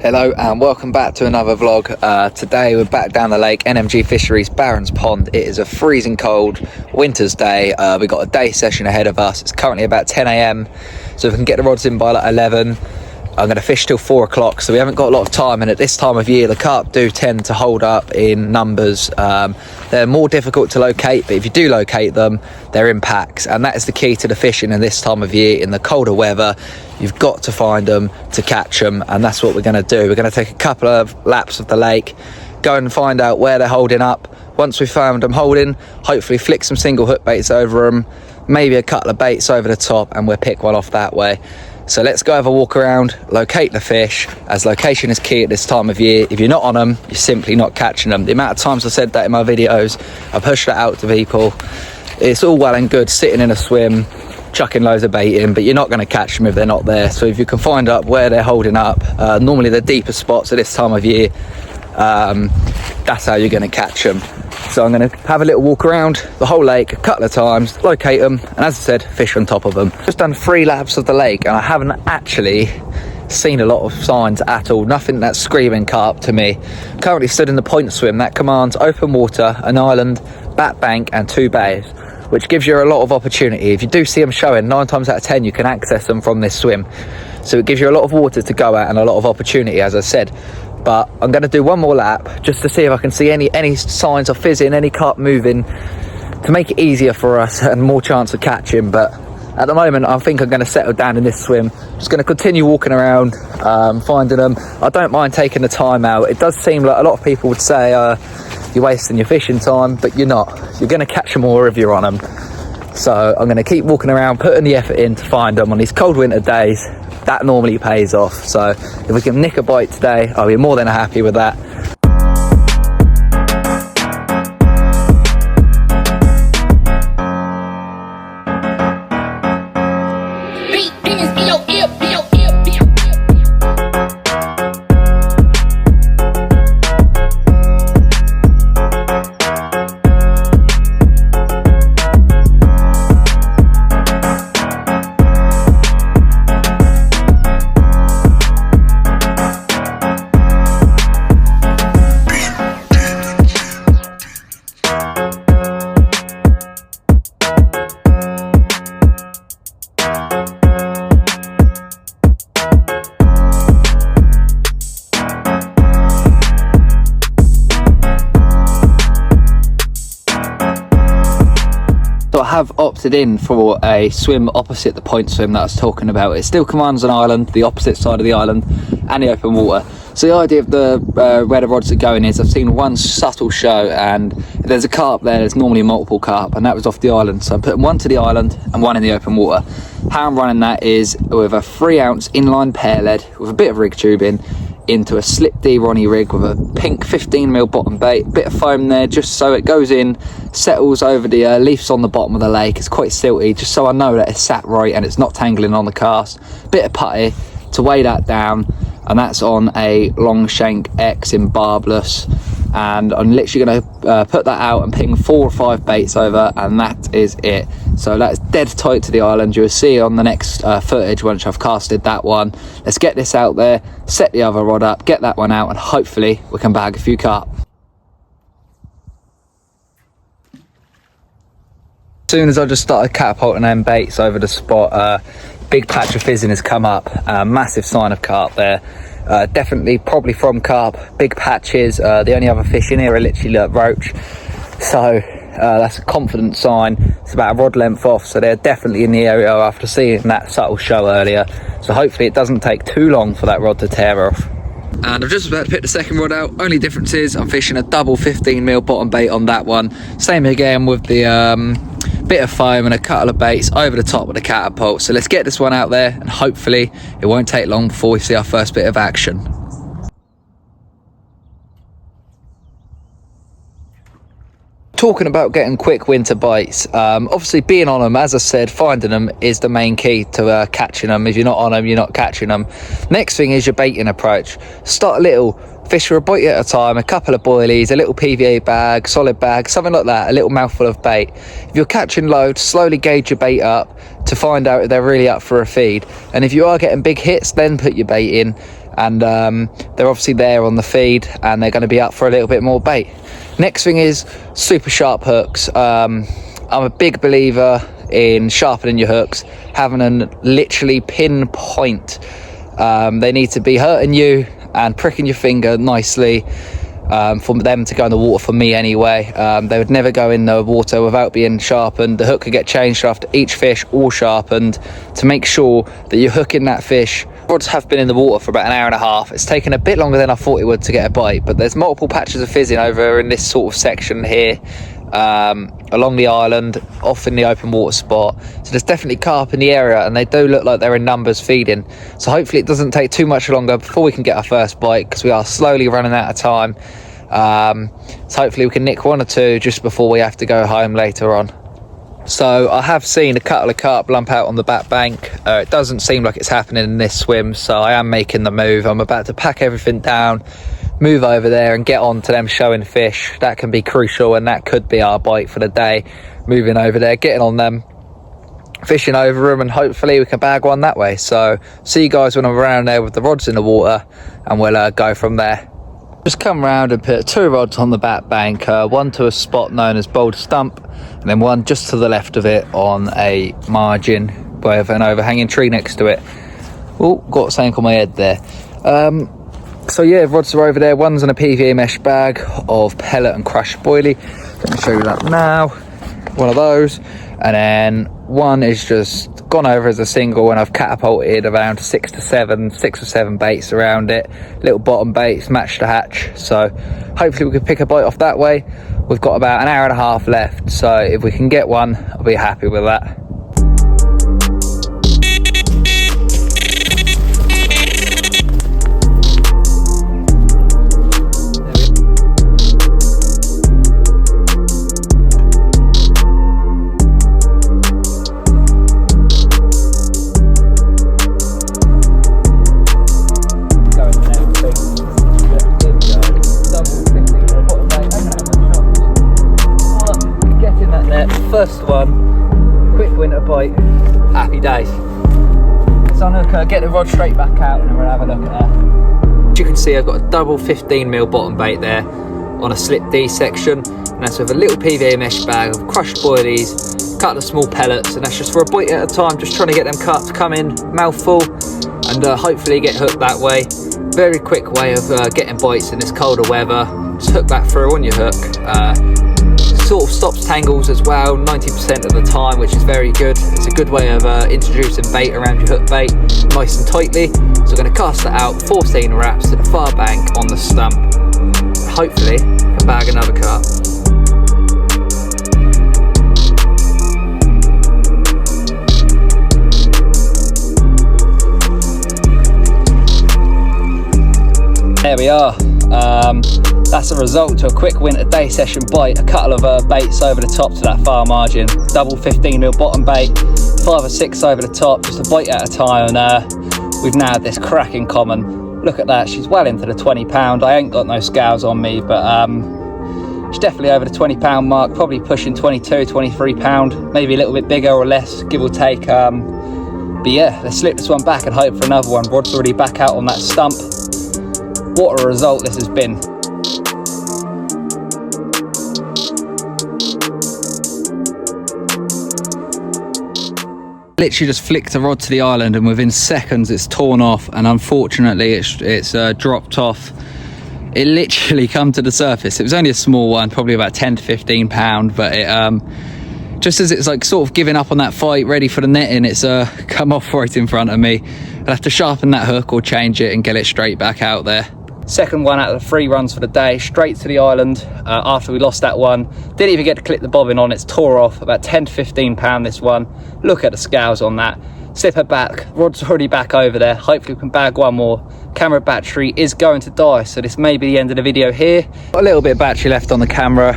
Hello and welcome back to another vlog. Today we're back down the lake, NMG Fisheries, Barron's Pond. It is a freezing cold winter's day. We've got a day session ahead of us. It's currently about 10 AM, so if we can get the rods in by like 11, I'm going to fish till 4 o'clock, so we haven't got a lot of time. And at this time of year, the carp do tend to hold up in numbers. They're more difficult to locate, but if you do locate them, they're in packs, and that is the key to the fishing in this time of year. In the colder weather, you've got to find them to catch them, and that's what we're going to do. We're going to take a couple of laps of the lake, go and find out where they're holding up. Once we've found them holding, hopefully flick some single hook baits over them, maybe a couple of baits over the top, and we'll pick one off that way. So let's go have a walk around, locate the fish, as location is key at this time of year. If you're not on them, you're simply not catching them. The amount of times I said that in my videos, I pushed that out to people. It's all well and good sitting in a swim, chucking loads of bait in, but you're not going to catch them if they're not there. So if you can find up where they're holding up, normally the deeper spots at this time of year, that's how you're going to catch them. So I'm going to have a little walk around the whole lake a couple of times, locate them, and as I said, fish on top of them. Just done 3 laps of the lake, and I haven't actually seen a lot of signs at all. Nothing that's screaming carp to me. Currently stood in the point swim that commands open water, an island, bat bank, and 2 bays, which gives you a lot of opportunity. If you do see them showing, 9 times out of 10 you can access them from this swim. So it gives you a lot of water to go at and a lot of opportunity, as I said. But I'm going to do one more lap just to see if I can see any signs of fizzing, any carp moving, to make it easier for us and more chance of catching. But at the moment, I think I'm going to settle down in this swim. Just going to continue walking around, finding them. I don't mind taking the time out. It does seem like a lot of people would say you're wasting your fishing time, but you're not. You're going to catch them more if you're on them. So I'm going to keep walking around, putting the effort in to find them on these cold winter days. That normally pays off. So if we can nick a bite today, I'll be more than happy with that. I have opted in for a swim opposite the point swim that I was talking about. It still commands an island, the opposite side of the island, and the open water. So the idea of the where the rods are going is, I've seen one subtle show, and if there's a carp there, there's normally multiple carp, and that was off the island. So I'm putting one to the island and one in the open water. How I'm running that is with a 3 ounce inline pair lead with a bit of rig tubing into a slip D Ronnie rig with a pink 15mm bottom bait, bit of foam there just so it goes in, settles over the leaves on the bottom of the lake. It's quite silty, just so I know that it's sat right and it's not tangling on the cast. Bit of putty to weigh that down, and that's on a long shank X in barbless. And I'm literally going to put that out and ping 4 or 5 baits over, and that is it. So that's dead tight to the island. You'll see on the next footage once I've casted that one. Let's get this out there, set the other rod up, get that one out, and hopefully we can bag a few carp. As soon as I just started catapulting them baits over the spot, big patch of fizzing has come up, massive sign of carp there. Definitely probably from carp, big patches. The only other fish in here are literally roach, so that's a confident sign. It's about a rod length off, so they're definitely in the area after seeing that subtle show earlier. So hopefully it doesn't take too long for that rod to tear off. And I've just about to pick the second rod out. Only difference is I'm fishing a double 15mm bottom bait on that one. Same again with the bit of foam and a couple of baits over the top with the catapult. So let's get this one out there, and hopefully it won't take long before we see our first bit of action. Talking about getting quick winter bites, obviously being on them, as I said, finding them is the main key to catching them. If you're not on them, you're not catching them. Next thing is your baiting approach. Start little, fish for a bite at a time, a couple of boilies, a little PVA bag, solid bag, something like that, a little mouthful of bait. If you're catching loads, slowly gauge your bait up to find out if they're really up for a feed. And if you are getting big hits, then put your bait in and they're obviously there on the feed, and they're going to be up for a little bit more bait. Next thing is super sharp hooks. I'm a big believer in sharpening your hooks, having them literally pinpoint. They need to be hurting you and pricking your finger nicely for them to go in the water, for me anyway. They would never go in the water without being sharpened. The hook could get changed after each fish, all sharpened, to make sure that you're hooking that fish. Rods have been in the water for about an hour and a half. It's taken a bit longer than I thought it would to get a bite, but there's multiple patches of fizzing over in this sort of section here, along the island, off in the open water spot. So there's definitely carp in the area, and they do look like they're in numbers feeding. So hopefully it doesn't take too much longer before we can get our first bite, because we are slowly running out of time. So hopefully we can nick one or two just before we have to go home later on. So I have seen a couple of carp lump out on the back bank. It doesn't seem like it's happening in this swim, so I am making the move. I'm about to pack everything down, move over there and get on to them showing fish. That can be crucial, and that could be our bite for the day. Moving over there, getting on them, fishing over them, and hopefully we can bag one that way. So see you guys when I'm around there with the rods in the water, and we'll go from there. Just come round and put 2 rods on the back bank, one to a spot known as Boulder Stump, and then one just to the left of it on a margin with an overhanging tree next to it. Oh, got something on my head there. So yeah, rods are over there. One's in a PVA mesh bag of pellet and crushed boilie. Let me show you that now. One of those, and then one is just gone over as a single, and I've catapulted around 6 or 7 baits around it. Little bottom baits, match the hatch. So hopefully we can pick a bite off that way. We've got about an hour and a half left, so if we can get one, I'll be happy with that. First one, quick winter bite, happy days. So I'm gonna get the rod straight back out and then we'll have a look at that. As you can see, I've got a double 15mm bottom bait there on a slip D section, and that's with a little PVA mesh bag of crushed boilies, a couple of small pellets, and that's just for a bite at a time, just trying to get them carp to come in mouthful and hopefully get hooked that way. Very quick way of getting bites in this colder weather. Just hook that through on your hook. Sort of stops tangles as well 90% of the time, which is very good. It's a good way of introducing bait around your hook bait nice and tightly. So we're going to cast it out 14 wraps to the far bank on the stump. Hopefully can bag another carp. There we are. That's a result to a quick winter day session bite. A couple of baits over the top to that far margin. Double 15mm bottom bait, 5 or 6 over the top, just a bite at a time, and we've now had this cracking common. Look at that, she's well into the 20 pound. I ain't got no scales on me, but she's definitely over the 20 pound mark, probably pushing 22, 23 pound, maybe a little bit bigger or less, give or take. But yeah, let's slip this one back and hope for another one. Rod's already back out on that stump. What a result this has been. Literally just flicked the rod to the island, and within seconds it's torn off, and unfortunately it's dropped off. It literally come to the surface. It was only a small one, probably about 10 to 15 pound, but it just as it's like sort of giving up on that fight, ready for the netting, it's come off right in front of me. I'll have to sharpen that hook or change it and get it straight back out there. Second one out of the 3 runs for the day, straight to the island after we lost that one. Didn't even get to clip the bobbin on, it's tore off, about 10 to 15 pound this one. Look at the scales on that. Slip her back, rod's already back over there. Hopefully we can bag one more. Camera battery is going to die, so this may be the end of the video here. Got a little bit of battery left on the camera.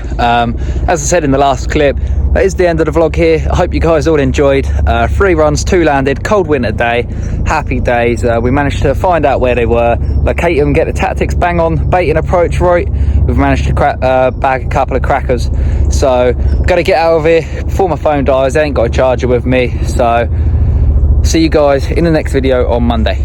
As I said in the last clip, that is the end of the vlog here. I hope you guys all enjoyed. 3 runs, 2 landed, cold winter day, happy days. We managed to find out where they were, locate them, get the tactics bang on, bait and approach right. We've managed to bag a couple of crackers. So got to get out of here before my phone dies. I ain't got a charger with me, so see you guys in the next video on Monday.